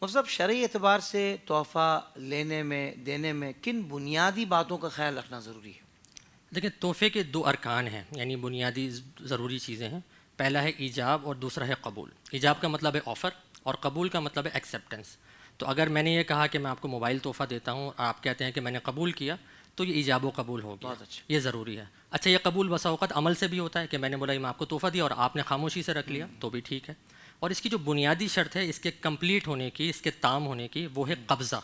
مفتی صاحب شرعی اعتبار سے تحفہ لینے میں دینے میں کن بنیادی باتوں کا خیال رکھنا ضروری ہے؟ دیکھیں تحفے کے دو ارکان ہیں، یعنی بنیادی ضروری چیزیں ہیں. پہلا ہے ایجاب اور دوسرا ہے قبول. ایجاب کا مطلب ہے آفر اور قبول کا مطلب ہے ایکسیپٹنس. تو اگر میں نے یہ کہا کہ میں آپ کو موبائل تحفہ دیتا ہوں اور آپ کہتے ہیں کہ میں نے قبول کیا تو یہ ایجاب و قبول ہو گیا. بہت اچھا. یہ ضروری ہے. اچھا یہ قبول بسا اوقات عمل سے بھی ہوتا ہے کہ میں نے بولا میں آپ کو تحفہ دیا اور آپ نے خاموشی سے رکھ لیا تو بھی ٹھیک ہے. اور اس کی جو بنیادی شرط ہے اس کے کمپلیٹ ہونے کی، اس کے تام ہونے کی، وہ ہے قبضہ.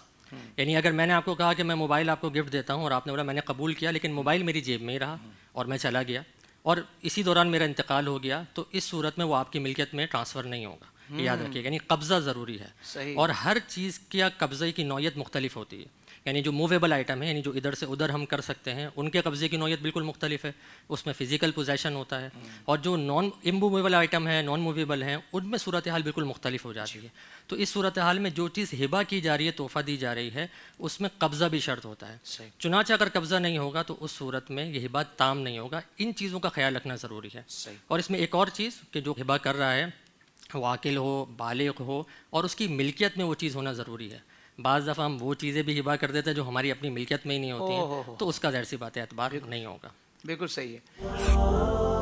یعنی اگر میں نے آپ کو کہا کہ میں موبائل آپ کو گفٹ دیتا ہوں اور آپ نے بولا میں نے قبول کیا لیکن موبائل میری جیب میں ہی رہا اور میں چلا گیا اور اسی دوران میرا انتقال ہو گیا تو اس صورت میں وہ آپ کی ملکیت میں ٹرانسفر نہیں ہوگا. یاد رکھیے گا، یعنی قبضہ ضروری ہے. صحیح. اور ہر چیز کیا قبضے کی نوعیت مختلف ہوتی ہے. یعنی جو موویبل آئٹم ہے، یعنی جو ادھر سے ادھر ہم کر سکتے ہیں، ان کے قبضے کی نوعیت بالکل مختلف ہے. اس میں فزیکل پوزیشن ہوتا ہے. اور جو نان اموویبل آئٹم ہے، نان موویبل ہیں، ان میں صورتحال بالکل مختلف ہو جاتی ہے. تو اس صورتحال میں جو چیز ہبہ کی جا رہی ہے، تحفہ دی جا رہی ہے، اس میں قبضہ بھی شرط ہوتا ہے. چنانچہ اگر قبضہ نہیں ہوگا تو اس صورت میں یہ ہبہ تام نہیں ہوگا. ان چیزوں کا خیال رکھنا ضروری ہے. اور اس میں ایک اور چیز کہ جو ہبہ کر رہا ہے وہ عاقل ہو، بالغ ہو اور اس کی ملکیت میں وہ چیز ہونا ضروری ہے. بعض دفعہ ہم وہ چیزیں بھی ہبہ کر دیتے ہیں جو ہماری اپنی ملکیت میں ہی نہیں ہوتی ہیں، تو اس کا ظاہر سی بات ہے اعتبار نہیں ہوگا. بالکل صحیح ہے.